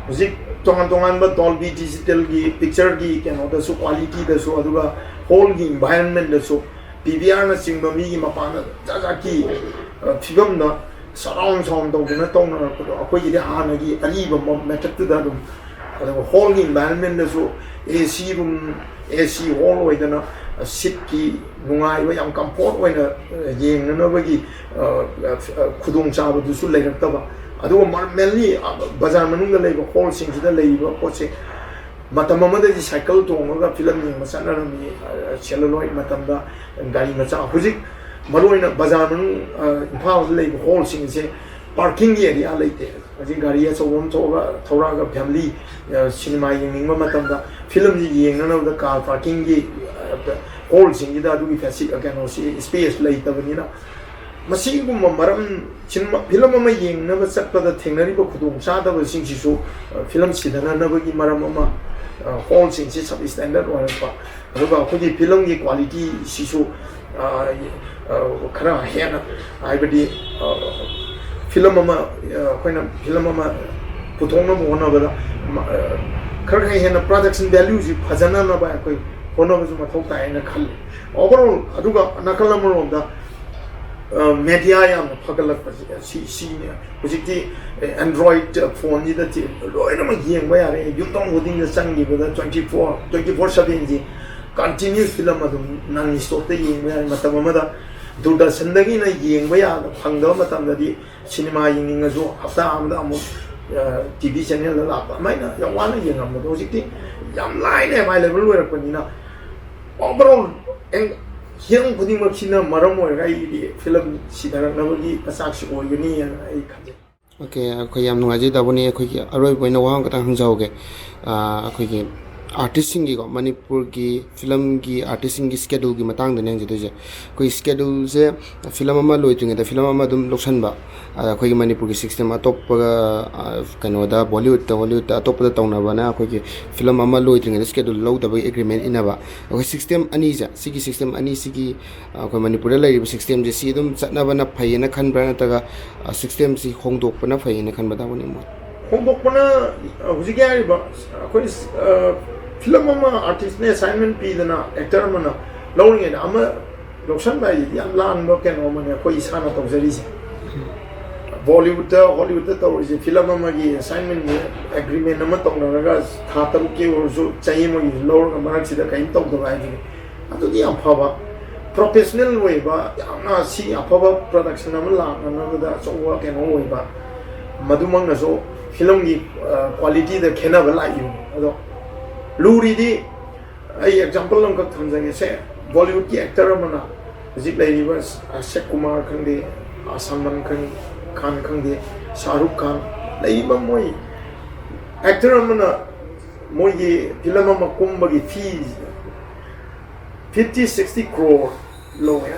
ꯍꯧꯖꯤꯛ ꯇꯣꯉꯥꯟꯕ ꯗꯣꯜꯕꯤ ꯗꯤꯖꯤꯇꯦꯜꯒꯤ ꯄꯤꯛꯆꯔꯒꯤ ꯀꯩꯅꯣꯗꯁꯨ क्वालिटीꯗꯁꯨ ꯑꯗꯨꯒ ꯍꯣꯜꯒꯤ ꯏꯟꯚꯥꯏꯔꯟꯃꯦꯟꯗꯁꯨ PVRꯅꯆꯤꯡꯕ ꯃꯤꯒꯤ ꯃꯄꯥꯟꯗ ꯖꯥꯠꯀꯤ ꯐꯤꯕꯝꯗ ꯁꯔꯥꯎꯟ ꯁꯥꯎꯟ ꯇꯧꯗꯅ ꯇꯧꯅꯔꯛꯄꯗꯣ ꯑꯩꯈꯣꯏꯒꯤꯗꯤ ꯍꯥꯟꯅꯒꯤ ꯑꯔꯤꯕ ꯃꯦꯊꯠꯇꯨꯗ ꯑꯗꯨꯝ ꯑꯗꯨꯒ ꯍꯣꯜꯒꯤ ꯏꯟꯚꯥꯏꯔꯟꯃꯦꯟꯗꯁꯨ AC ꯔꯨꯝ AC ꯍꯣꯜ ꯑꯣꯏꯗꯅ ꯁꯤꯠꯀꯤ ꯅꯨꯡꯉꯥꯏꯕ ꯌꯥꯝ ꯀꯝꯐꯣꯔꯠ ꯑꯣꯏꯅ ꯌꯦꯡꯅꯅꯕꯒꯤ ꯈꯨꯗꯣꯡꯆꯥꯕꯗꯨꯁꯨ ꯂꯩꯔꯛꯇꯕ ꯑꯗꯨꯒ ꯃꯦꯟꯂꯤ ꯕꯖꯥꯔ ꯃꯅꯨꯡꯗ ꯂꯩꯕ ꯍꯣꯜꯁꯤꯡꯁꯤꯗ ꯂꯩꯔꯤꯕ ꯄꯣꯠꯁꯦ ꯃꯇꯝ ꯑꯃꯗꯗꯤ ꯁꯥꯏꯀꯜ ꯇꯣꯡꯉꯒ ꯐꯤꯂꯝ ꯌꯦꯡꯕ ꯆꯠꯅꯔꯝꯃꯤ ꯁꯦꯂꯨꯂꯣꯏꯗ ꯃꯇꯝꯗ ꯒꯥꯔꯤ ꯃꯆꯥ ꯍꯧꯖꯤꯛ ꯃꯔꯨꯑꯣꯏꯅ ꯕꯖꯥꯔ ꯃꯅꯨꯡ ꯏꯝꯐꯥꯜꯗ ꯂꯩꯕ ꯍꯣꯜꯁꯤꯡꯁꯦ ꯄꯥꯔꯀꯤꯡꯒꯤ ꯑꯦꯔꯤꯌꯥ ꯂꯩꯇꯦ ꯍꯧꯖꯤꯛ ꯒꯥꯔꯤ ꯑꯆꯧꯕ ꯑꯃ ꯊꯧꯔꯛꯑꯒ ꯐꯦꯃꯤꯂꯤ ꯁꯤꯅꯦꯃꯥ ꯌꯦꯡꯅꯤꯡꯕ ꯃꯇꯝꯗ ꯐꯤꯂꯝꯁꯤ ꯌꯦꯡꯅꯅꯕꯗ ꯀꯥꯔ ꯄꯥꯔꯀꯤꯡꯒꯤ ꯍꯣꯜꯁꯤꯡꯁꯤꯗ ꯑꯗꯨꯒꯤ ꯀꯩꯅꯣꯁꯤ ꯁ꯭ꯄꯦꯁ ꯂꯩꯇꯕꯅꯤꯅ ꯃꯁꯤꯒꯨꯝꯕ ꯃꯔꯝ ꯐꯤꯂꯝ ꯑꯃ ꯌꯦꯡꯅꯕ ꯆꯠꯄꯗ ꯊꯦꯡꯅꯔꯤꯕ ꯈꯨꯗꯣꯡꯆꯥꯗꯕꯁꯤꯡꯁꯤꯁꯨ ꯐꯤꯂꯝ ꯁꯤꯗꯅꯅꯕꯒꯤ ꯃꯔꯝ ꯑꯃ ꯍꯣꯜꯁꯤꯡꯁꯤ ꯁꯕ ꯁ꯭ꯇꯦꯟꯗꯔꯠ ꯑꯣꯏꯔꯛꯄ ꯑꯗꯨꯒ ꯑꯩꯈꯣꯏꯒꯤ ꯐꯤꯂꯝꯒꯤ ꯀ꯭ꯋꯥꯂꯤꯇꯤꯁꯤꯁꯨ ꯈꯔ ꯍꯦꯟꯅ ꯍꯥꯏꯕꯗꯤ ꯐꯤꯂꯝ ꯑꯃ ꯑꯩꯈꯣꯏꯅ ꯐꯤꯂꯝ ꯑꯃ puthongnaba honabada khara hena production value fajana ba koi honabasu mathau ta ena khal overall aduga nakal amronda media yam phagalak si ne hujikti android phone ni da ti loina ma yengba yare yutong hoding da changi ba 24/7 ji continuous film adum nang stop te yengba yare matam amada Doordarshan ना येंब फंगद cinema येंगो हफ्ता TV channel लापना वाना येंगमद हजिक्ति line available होरपनीना overall हिरंग खुदिंगमक्सिना मरम होरगा film सिदारनबगी पसाक्सि ओइगनी खजे okay अखोय याम नुवाजे दाबोनी अखोय अरोय बोइना वाहंग कता हंजाओगे अखोय artist की मणिपुर की film की artist की schedule की मतंग दने जिदे कोई स्केड्यूल से फिल्म लोइत्रिंग फिल्म लौसनबा अखोई मणिपुर की सिस्टम अतोप कनोदा बॉलीवुड अतोप तौनबना अखोई फिल्म लोइत्रिंग स्केड्यूल लौदब एग्रीमेंट इनबा अखोई सिस्टम अनी सिगी सिस्टम अनी सिगी अखोई मणिपुर लेरिब सिस्टम जे सी अदुम चटनबना फैयना खनब्रा नतगा सिस्टम सी होंदोकपना फैयना खनबदा बने मो होंदोकपना हुजिगे आरिबा अखोई फिल्म आर्टिस्ट ने असाइनमेंट पीदना एक्टर मन लौरिंग लौसन भाई लांब कनो मैंने कोई इसाना तौजरीसे बॉलीवुड हॉलीवुड तौरीसे फिल्म की असाइनमेंट एग्रीमेंट तौनरगा था तरुके चाही लौरग मरक्सिद कहीं तौदब है अफब प्रोफेशनल अफब प्रोडक्शन लानबद अचौब कनो मधुमंगनसो फिल्म की क्वालिटी खेनब लाइयो अदो लूरीदी एग्जाम्पल थमजे से बॉलीवुड की एक्टर हजिक अक्षय कुमार खंगे सलमान खान खंगे शाहरुख खान मोई एक्टर मोई फिल्म कुंभ की फी 50-60 crore लोगे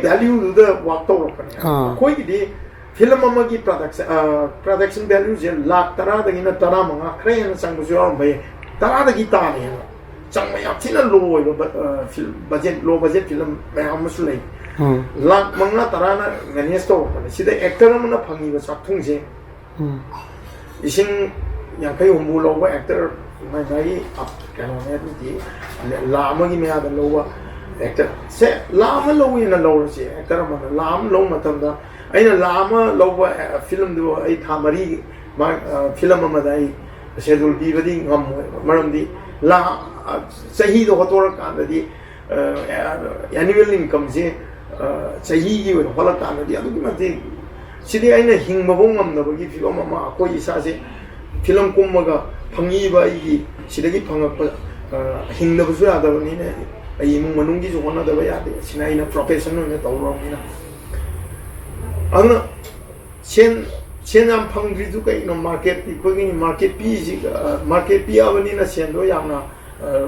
वैल्यू वर्क तौरपने फिल्म की प्रोडक्शन वैल्यू से लाख 10 तरा मंगा खरे चंगबसु यारम तरादगी ताने चंग याथिना low budget low budget film मैमसु लई लाख मंगा तराना मैनेज तौरपने सिदा एक्टर अमना फंगिबा चाथुंगसे इसिंग यांखै हुमबु लौबा एक्टर माई कनो ने लाम की मेयादा लौबा एक्टर से लाम लौइना लौरसे एक्टर अमना लाम लौ मतमदा अना लाम लौब फिल्म था मरी फिल्म शेड्यूल पीबदी मरमदी ला चहीद होतोरकानदी एनुअल इनकम से ꯆꯍꯤꯒꯤ ꯑꯣꯏꯅ ꯍꯣꯠꯂꯛꯀꯥꯟꯗꯗꯤ ꯑꯗꯨꯛꯀꯤ ꯃꯇꯤꯛ ꯁꯤꯗꯤ ꯑꯩꯅ ꯍꯤꯡꯕꯐꯥꯎ ꯉꯝꯗꯕꯒꯤ ꯐꯤꯕꯝ ꯑꯃ ꯑꯩꯈꯣꯏ ꯏꯁꯥꯁꯦ ꯐꯤꯂꯝ ꯀꯨꯝꯃꯒ ꯐꯪꯉꯤꯕ ꯑꯩꯒꯤ ꯁꯤꯗꯒꯤ ꯐꯪꯉꯛꯄ ꯍꯤꯡꯗꯕꯁꯨ ꯌꯥꯗꯕꯅꯤꯅ ꯑꯩ ꯏꯃꯨꯡ ꯃꯅꯨꯡꯒꯤꯁꯨ ꯍꯣꯠꯅꯗꯕ ꯌꯥꯗꯦ ꯁꯤꯅ ꯑꯩꯅ ꯄ꯭ꯔꯣꯐꯦꯁꯟ ꯑꯣꯏꯅ ꯇꯧꯔꯕꯅꯤꯅ ꯑꯗꯨꯅ ꯁꯦꯟ ꯌꯥꯝ ꯐꯪꯗ꯭ꯔꯤꯗꯨ ꯀꯩꯅꯣ ꯃꯥꯔꯀꯦꯠ ꯑꯩꯈꯣꯏꯒꯤ ꯃꯥꯔꯀꯦꯠ ꯄꯤꯛꯑꯕꯅꯤꯅ ꯁꯦꯟꯗꯣ ꯌꯥꯝꯅ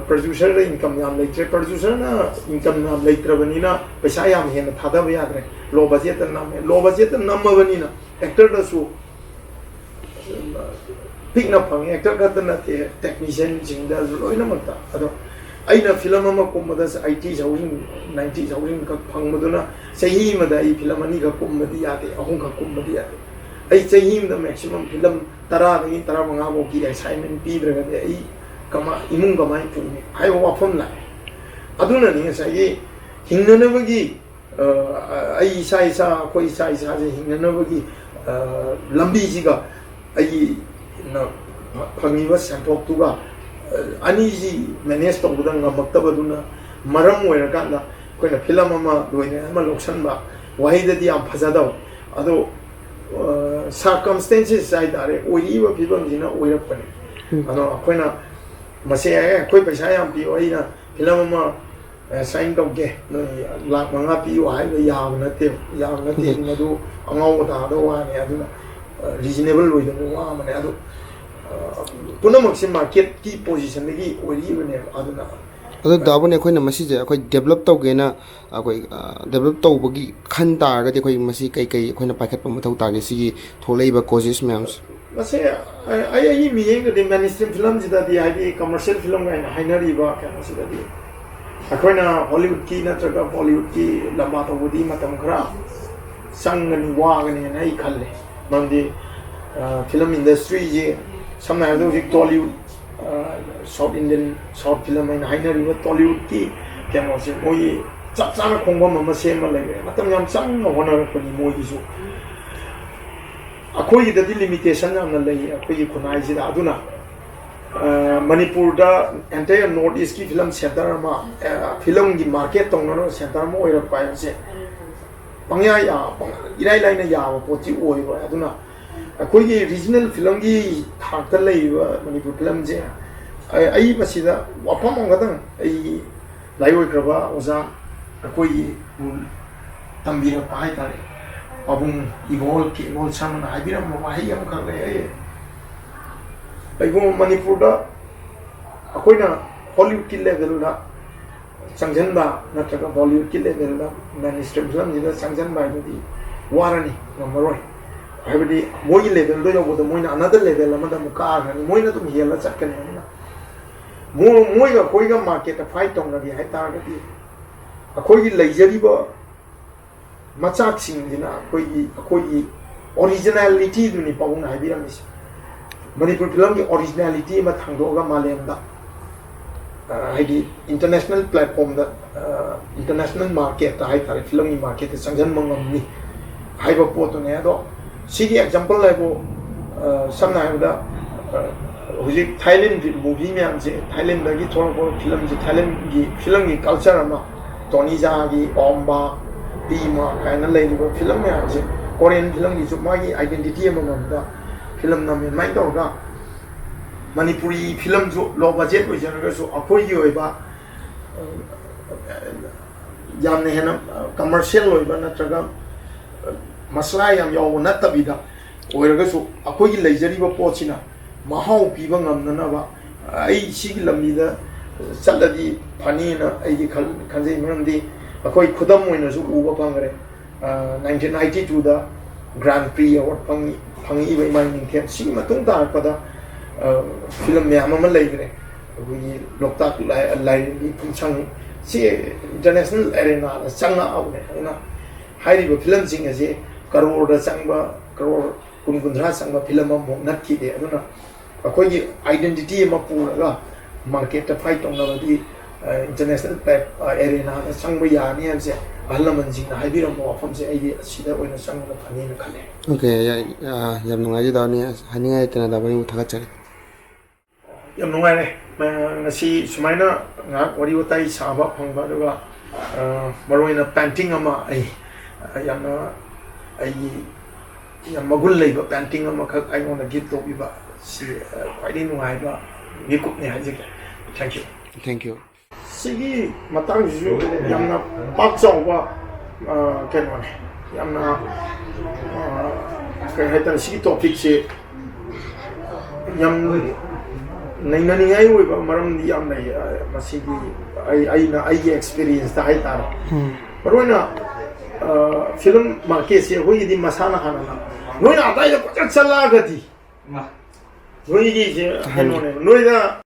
ꯄ꯭ꯔꯣꯗ꯭ꯌꯨꯁꯔꯗ ꯏꯟꯀꯝ ꯌꯥꯝ ꯂꯩꯇ꯭ꯔꯦ ꯄ꯭ꯔꯣꯗ꯭ꯌꯨꯁꯔꯅ ꯏꯟꯀꯝ ꯌꯥꯝ ꯂꯩꯇ꯭ꯔꯕꯅꯤꯅ ꯄꯩꯁꯥ ꯌꯥꯝ ꯍꯦꯟꯅ ꯊꯥꯗꯕ ꯌꯥꯗ꯭ꯔꯦ ꯂꯣ ꯕꯖꯦꯠꯇ ꯅꯝꯃꯦ ꯂꯣ ꯕꯖꯦꯠꯇ ꯅꯝꯃꯕꯅꯤ나 ꯑꯦꯛꯇꯔꯗꯁꯨ ꯄꯤꯛꯅ ꯐꯪꯉꯦ ꯑꯦꯛꯇꯔ ꯈꯛꯇ ꯅꯠꯇꯦ ꯇꯦꯛꯅꯤꯁꯤꯌꯟꯁꯤꯡꯗꯁꯨ ꯂꯣꯏꯅꯃꯛꯇ ꯑꯗꯣ ꯑꯩꯅ ꯐꯤꯂꯝ ꯑꯃ ꯀꯨꯝꯕꯗ 80,000 90,000 ꯈꯛ ꯐꯪꯕꯗꯨꯅ ꯆꯍꯤ ꯑꯃꯗ ꯑꯩ ꯐꯤꯂꯝ ꯑꯅꯤꯈꯛ ꯀꯨꯝꯕꯗꯤ ꯌꯥꯗꯦ ꯑꯍꯨꯝꯈꯛ ꯀꯨꯝꯕꯗꯤ ꯌꯥꯗꯦ ꯑꯩ ꯆꯍꯤ ꯑꯃꯗ ꯃꯦꯛꯁꯤꯃꯝ ꯐꯤꯂꯝ 10ꯗꯒꯤ 15 ꯐꯥꯎꯒꯤ ꯑꯦꯁꯥꯏꯟꯃꯦꯟ ꯄꯤꯗ꯭ꯔꯒꯗꯤ ꯑꯩ ꯏꯃꯨꯡ ꯀꯃꯥꯏꯅ ꯄꯨꯅꯤ ꯍꯥꯏꯕ ꯋꯥꯐꯝ ꯂꯥꯛꯑꯦ ꯑꯗꯨꯅꯅꯤ ꯉꯁꯥꯏꯒꯤ ꯍꯤꯡꯅꯅꯕꯒꯤ ꯑꯩ ꯑꯩꯈꯣꯏ ꯏꯁꯥꯁꯦ ꯍꯤꯡꯅꯅꯕꯒꯤ ꯂꯝꯕꯤꯁꯤꯒ ꯑꯩꯒꯤ ꯐꯪꯉꯤꯕ ꯁꯦꯟꯊꯣꯛꯇꯨꯒ ꯑꯅꯤꯁꯤ ꯃꯦꯅꯦꯖ ꯇꯧꯕꯗ ꯉꯝꯃꯛꯇꯕꯗꯨꯅ ꯃꯔꯝ ꯑꯣꯏꯔꯀꯥꯟꯗ ꯑꯩꯈꯣꯏꯅ ꯐꯤꯂꯝ ꯑꯃ ꯂꯣꯏꯅ ꯑꯃ ꯂꯧꯁꯟꯕ ꯋꯥꯍꯩꯗꯗꯤ ꯌꯥꯝ ꯐꯖꯗꯕ ꯑꯗꯣ ꯁꯥꯔꯀꯝꯁꯇꯦꯟꯁꯦꯁ ꯍꯥꯏꯇꯥꯔꯦ ꯑꯣꯏꯔꯤꯕ ꯐꯤꯕꯝꯁꯤꯅ ꯑꯣꯏꯔꯛꯄꯅꯤ ꯑꯗꯣ ꯑꯩꯈꯣꯏꯅ ꯃꯁꯤ ꯑꯩꯈꯣꯏ ꯄꯩꯁꯥ ꯌꯥꯝ ꯄꯤꯌꯣ ꯑꯩꯅ ꯐꯤꯂꯝ ꯑꯃ ꯁꯥꯏꯟ ꯇꯧꯒꯦ ꯅꯣꯏ ꯂꯥꯛ 5 ꯄꯤꯌꯣ ꯍꯥꯏꯕ ꯌꯥꯕ ꯅꯠꯇꯦ ꯃꯗꯨ ꯑꯉꯥꯎꯕ ꯇꯥꯗ ꯋꯥꯅꯤ ꯑꯗꯨꯅ ꯔꯤꯖꯅꯦꯕꯜ ꯑꯣꯏꯗꯕ ꯋꯥ ꯑꯃꯅꯦ ꯑꯗꯨ ꯄꯨꯝꯅꯃꯛꯁꯦ ꯃꯥꯔꯀꯦꯠꯀꯤ ꯄꯣꯖꯤꯁꯟꯗꯒꯤ ꯑꯣꯏꯔꯤꯕꯅꯦꯕ ꯑꯗꯨꯅ ꯑꯗꯣ ꯗꯥꯕꯨꯅꯦ ꯑꯩꯈꯣꯏꯅ ꯃꯁꯤꯁꯦ ꯑꯩꯈꯣꯏ ꯗꯦꯕꯂꯞ ꯇꯧꯒꯦꯅ ꯑꯩꯈꯣꯏ ꯗꯦꯕꯂꯞ ꯇꯧꯕꯒꯤ ꯈꯟ ꯇꯥꯔꯒꯗꯤ ꯑꯩꯈꯣꯏ ꯃꯁꯤ ꯀꯩ ꯑꯩꯈꯣꯏꯅ ꯄꯥꯏꯈꯠꯄ ꯃꯊꯧ ꯇꯥꯒꯦ ꯁꯤꯒꯤ ꯊꯣꯛꯂꯛꯏꯕ ꯀꯣꯖꯦꯁ ꯃꯌꯥꯝꯁꯦ ꯃꯁꯤ ꯑꯩꯒꯤ ꯃꯤꯠꯌꯦꯡꯗꯗꯤ ꯃꯦꯟꯁꯇ꯭ꯔꯤꯝ ꯐꯤꯂꯝꯁꯤꯗꯗꯤ ꯍꯥꯏꯗꯤ ꯀꯃꯔꯁꯤꯌꯦꯜ ꯐꯤꯂꯝ ꯀꯥꯏꯅ ꯍꯥꯏꯅꯔꯤꯕ ꯀꯩꯅꯣꯁꯤꯗꯗꯤ ꯑꯩꯈꯣꯏꯅ ꯍꯣꯂꯤꯋꯨꯗꯀꯤ ꯅꯠꯇ꯭ꯔꯒ ꯕꯣꯂꯤꯋꯨꯗꯀꯤ ꯂꯝꯕꯥ ꯇꯧꯕꯗꯤ ꯃꯇꯝ ꯈꯔ ꯆꯪꯒꯅꯤ ꯋꯥꯒꯅꯤꯅ ꯑꯩ ꯈꯜꯂꯦ ꯃꯔꯝꯗꯤ ꯐꯤꯂꯝ ꯏꯟꯗꯁꯇ꯭ꯔꯤꯁꯦ ꯁꯝꯅ ꯍꯥꯏꯔꯕꯗ ꯍꯧꯖꯤꯛ ꯇꯣꯂꯤꯋꯨꯗ ꯁꯥꯎꯠ ꯐꯤꯂꯝ ꯍꯥꯏꯅ ꯍꯥꯏꯅꯔꯤꯕ ꯇꯣꯂꯤꯋꯨꯗꯀꯤ ꯀꯩꯅꯣꯁꯦ ꯃꯣꯏꯒꯤ ꯆꯞ ꯆꯥꯅ ꯈꯣꯡꯐꯝ ꯑꯃ ꯁꯦꯝꯃ ꯂꯩꯔꯦ ꯃꯇꯝ ꯌꯥꯝ ꯆꯪꯅ ꯍꯣꯠꯅꯔꯛꯄꯅꯤ ꯃꯣꯏꯒꯤꯁꯨ ꯑꯩꯈꯣꯏꯒꯤꯗꯗꯤ ꯂꯤꯃꯤꯇꯦꯁꯟ ꯌꯥꯝꯅ ꯂꯩ ꯑꯩꯈꯣꯏꯒꯤ ꯈꯨꯟꯅꯥꯏꯁꯤꯗ ꯑꯗꯨꯅ ꯃꯅꯤꯄꯨꯔꯗ ꯑꯦꯟꯇꯥꯌꯔ ꯅꯣꯔꯠ ꯏꯁꯀꯤ ꯐꯤꯂꯝ ꯁꯦꯟꯇꯔ ꯑꯃ ꯐꯤꯂꯝꯒꯤ ꯃꯥꯔꯀꯦꯠ ꯇꯧꯅꯅꯕ ꯁꯦꯟꯇꯔ ꯑꯃ ꯑꯣꯏꯔꯛꯄ ꯍꯥꯏꯕꯁꯦ ꯏꯔꯥꯏ ꯂꯥꯏꯅ ꯌꯥꯕ ꯄꯣꯠꯇꯤ ꯑꯣꯏꯔꯣꯏ ꯑꯗꯨꯅ ꯑꯩꯈꯣꯏꯒꯤ ꯔꯤꯖꯅꯦꯜ ꯐꯤꯂꯝꯒꯤ ꯊꯥꯛꯇ ꯂꯩꯔꯤꯕ ꯃꯅꯤꯄꯨꯔ ꯐꯤꯂꯝꯁꯦ ꯑꯩ ꯃꯁꯤꯗ ꯋꯥꯐꯝ ꯑꯃꯈꯛꯇꯪ ꯑꯩ ꯂꯥꯏꯑꯣꯏꯈ꯭ꯔꯕ ꯑꯣꯖꯥ ꯑꯩꯈꯣꯏꯒꯤ ꯇꯝꯕꯤꯔꯛꯄ ꯍꯥꯏꯇꯥꯔꯦ ꯄꯥꯕꯨꯡ ꯏꯕꯣꯜ ꯁꯔꯃꯅ ꯍꯥꯏꯕꯤꯔꯝꯕ ꯋꯥꯍꯩ ꯑꯃꯈꯛ ꯂꯩ ꯑꯩꯕꯨ ꯃꯅꯤꯄꯨꯔꯗ ꯑꯩꯈꯣꯏꯅ ꯍꯣꯂꯤꯋꯨꯗꯀꯤ ꯂꯦꯚꯦꯜꯗ ꯆꯪꯁꯤꯟꯕ ꯅꯠꯇ꯭ꯔꯒ ꯕꯣꯂꯤꯋꯨꯗꯀꯤ ꯂꯦꯚꯦꯜꯗ ꯃꯦꯟꯁꯇ꯭ꯔꯤꯝ ꯐꯤꯂꯝꯁꯤꯗ ꯆꯪꯁꯤꯟꯕ ꯍꯥꯏꯕꯗꯤ ꯋꯥꯔꯅꯤ ꯉꯝꯃꯔꯣꯏ ꯍꯥꯏꯕꯗꯤ ꯃꯣꯏꯒꯤ ꯂꯦꯚꯦꯜꯗ ꯌꯧꯕꯗ ꯃꯣꯏꯅ ꯑꯅꯗꯔ ꯂꯦꯚꯦꯜ ꯑꯃꯗ ꯑꯃꯨꯛ ꯀꯥꯈ꯭ꯔꯅꯤ ꯃꯣꯏꯅ ꯑꯗꯨꯝ ꯍꯦꯜꯂ ꯆꯠꯀꯅꯤ ꯑꯗꯨꯅ ꯃꯣꯏꯒ ꯑꯩꯈꯣꯏꯒ ꯃꯥꯔꯀꯦꯠꯇ ꯐꯥꯏꯠ ꯇꯧꯅꯒꯦ ꯍꯥꯏꯇꯥꯔꯒꯗꯤ ꯑꯩꯈꯣꯏꯒꯤ ꯂꯩꯖꯔꯤꯕ ꯃꯆꯥꯛꯁꯤꯡꯁꯤꯅ ꯑꯩꯈꯣꯏꯒꯤ ꯑꯣꯔꯤꯖꯤꯅꯦꯂꯤꯇꯤꯗꯨꯅꯤ ꯄꯥꯕꯨꯡꯅ ꯍꯥꯏꯕꯤꯔꯝꯃꯤꯁꯦ ꯃꯅꯤꯄꯨꯔ ꯐꯤꯂꯝꯒꯤ ꯑꯣꯔꯤꯖꯤꯅꯦꯂꯤꯇꯤ ꯑꯃ ꯊꯥꯡꯗꯣꯛꯑꯒ ꯃꯥꯂꯦꯝꯗ ꯍꯥꯏꯗꯤ ꯏꯟꯇꯔꯅꯦꯁꯅꯦꯜ ꯄ꯭ꯂꯦꯠꯐꯣꯝꯗ ꯏꯟꯇꯔꯅꯦꯁꯅꯦꯜ ꯃꯥꯔꯀꯦꯠꯇ ꯍꯥꯏꯇꯥꯔꯦ ꯐꯤꯂꯝꯒꯤ ꯃꯥꯔꯀꯦꯠꯇ ꯆꯪꯁꯤꯟꯕ ꯉꯝꯅꯤ ꯍꯥꯏꯕ ꯄꯣꯠꯇꯨꯅꯦ ꯑꯗꯣ ꯁꯤꯒꯤ ꯑꯦꯛꯖꯥꯝꯄꯜ ꯍꯥꯏꯕꯨ ꯁꯝꯅ ꯍꯥꯏꯔꯕꯗ ꯍꯧꯖꯤꯛ ꯊꯥꯏꯂꯦꯟ ꯃꯨꯚꯤ ꯃꯌꯥꯝꯁꯦ ꯊꯥꯏꯂꯦꯟꯗꯒꯤ ꯊꯣꯛꯂꯛꯄ ꯐꯤꯂꯝꯁꯦ ꯊꯥꯏꯂꯦꯟꯒꯤ ꯐꯤꯂꯝꯒꯤ ꯀꯜꯆꯔ ꯑꯃ ꯇꯣꯅꯤꯖꯥꯒꯤ ꯑꯣꯝꯕꯥ ꯄꯤꯃꯥ ꯀꯥꯏꯅ ꯂꯩꯔꯤꯕ ꯐꯤꯂꯝ ꯃꯌꯥꯝꯁꯦ ꯀꯣꯔꯤꯌꯟ ꯐꯤꯂꯝꯒꯤꯁꯨ ꯃꯥꯒꯤ ꯑꯥꯏꯗꯦꯟꯇꯤꯇꯤ ꯑꯃꯃꯝꯗ ꯐꯤꯂꯝ ꯅꯝꯃꯤ ꯑꯗꯨꯃꯥꯏꯅ ꯇꯧꯔꯒ ꯃꯅꯤꯄꯨꯔꯤ ꯐꯤꯂꯝꯁꯨ ꯂꯣ ꯕꯖꯦꯠ ꯑꯣꯏꯖꯔꯒꯁꯨ ꯑꯩꯈꯣꯏꯒꯤ ꯑꯣꯏꯕ ꯌꯥꯝꯅ ꯍꯦꯟꯅ ꯀꯃꯔꯁꯤꯌꯦꯜ ꯑꯣꯏꯕ ꯅꯠꯇ꯭ꯔꯒ ꯃꯁꯂꯥ ꯌꯥꯝ ꯌꯥꯎꯕ ꯅꯠꯇꯕꯤꯗ ꯑꯣꯏꯔꯒꯁꯨ ꯑꯩꯈꯣꯏꯒꯤ ꯂꯩꯖꯔꯤꯕ ꯄꯣꯠꯁꯤꯅ ꯃꯍꯥꯎ ꯄꯤꯕ ꯉꯝꯅꯅꯕ ꯑꯩ ꯁꯤꯒꯤ ꯂꯝꯕꯤꯗ ꯆꯠꯂꯗꯤ ꯐꯅꯤꯅ ꯑꯩꯗꯤ ꯈꯟꯖꯩ ꯃꯔꯝꯗꯤ ꯑꯩꯈꯣꯏ ꯈꯨꯗꯝ ꯑꯣꯏꯅꯁꯨ ꯎꯕ ꯐꯪꯈ꯭ꯔꯦ 1992ꯗ ꯒ꯭ꯔꯥꯟ ꯄ꯭ꯔꯤ ꯑꯦꯋꯥꯔꯗ ꯐꯪꯉꯛꯏꯕ ꯏꯃꯥꯏ ꯅꯤꯡꯊꯦꯝ ꯁꯤꯒꯤ ꯃꯇꯨꯡ ꯇꯥꯔꯛꯄꯗ ꯐꯤꯂꯝ ꯃꯌꯥꯝ ꯑꯃ ꯂꯩꯈ꯭ꯔꯦ ꯑꯩꯈꯣꯏꯒꯤ ꯂꯣꯛꯇꯥꯛ ꯂꯥꯏꯔꯦꯝꯕꯤ ꯄꯨꯡꯁꯪ ꯁꯤ ꯏꯟꯇꯔꯅꯦꯁꯅꯦꯜ ꯑꯦꯔꯦꯅꯥꯗ ꯆꯪꯉꯛꯑꯕꯅꯦ ꯑꯗꯨꯅ ꯍꯥꯏꯔꯤꯕ ꯐꯤꯂꯝꯁꯤꯡ ꯑꯁꯤ ꯀꯔꯣꯔꯗ ꯆꯪꯕ ꯀꯔꯣꯔ 10-30 ꯆꯪꯕ ꯐꯤꯂꯝ ꯑꯃꯐꯥꯎ ꯅꯠꯈꯤꯗꯦ ꯑꯗꯨꯅ ꯑꯩꯈꯣꯏꯒꯤ ꯑꯥꯏꯗꯦꯟꯇꯤꯇꯤ ꯑꯃ ꯄꯨꯔꯒ ꯃꯥꯔꯀꯦꯠꯇ ꯐꯥꯏꯠ ꯇꯧꯅꯕꯗꯤ इंटरनेशनल एरेना चंब यानी है अहल लमनसिंग हाइबिरम वाफमसे अई असिदा ओइना चंगना फनीना खले ओके याम नुंगाई दावनी हानिंगाई तना दाबनी थागचरे याम नुंगाई ngasi sumaina ngak wari watai saba phangba duga ꯃꯔꯨꯑꯣꯏꯅ ꯄꯦꯟꯇꯤꯡ ꯑꯃ ꯌꯥꯝꯅ ꯑꯩꯒꯤ ꯌꯥꯝ ꯃꯒꯨꯟ ꯂꯩꯕ ꯄꯦꯟꯇꯤꯡ ꯑꯃꯈꯛ ꯑꯩꯉꯣꯟꯗ ꯒꯤꯐ ꯇꯧꯕꯤꯕ ꯁꯤ ꯈ꯭ꯋꯥꯏꯗꯒꯤ ꯅꯨꯡꯉꯥꯏꯕ ꯃꯤꯀꯨꯞꯅꯤ ꯍꯥꯏꯖꯒꯦ ꯊꯦꯡꯛ ꯌꯨ ꯊꯦꯡꯛ ꯌꯨ ꯁꯤꯒꯤ ꯃꯇꯥꯡꯁꯤꯁꯨ ꯌꯥꯝꯅ ꯄꯥꯛ ꯆꯥꯎꯕ ꯀꯩꯅꯣꯅꯦ ꯌꯥꯝꯅ ꯀꯩ ꯍꯥꯏꯇꯥꯔꯦ ꯁꯤꯒꯤ ꯇꯣꯄꯤꯛꯁꯦ ꯌꯥꯝ ꯅꯩꯅꯅꯤꯡꯉꯥꯏ ꯑꯣꯏꯕ ꯃꯔꯝꯗꯤ ꯌꯥꯝ ꯂꯩ ꯃꯁꯤꯒꯤ ꯑꯩꯒꯤ ꯑꯦꯛꯁꯄꯤꯔꯤꯌꯦꯟꯁꯇ ꯍꯥꯏꯇꯥꯔꯦ ꯃꯔꯨꯑꯣꯏꯅ ꯐꯤꯂꯝ ꯃꯥꯔꯀꯦꯠꯁꯦ ꯑꯩꯈꯣꯏꯒꯤꯗꯤ ꯃꯁꯥꯅ ꯍꯥꯟꯅ ꯅꯣꯏꯅ ꯑꯗꯥꯏꯗ ꯄꯪꯆꯠ ꯆꯠꯂꯛꯑꯒꯗꯤ ꯅꯣꯏꯒꯤꯁꯦ ꯀꯩꯅꯣꯅꯦꯕ ꯅꯣꯏꯗ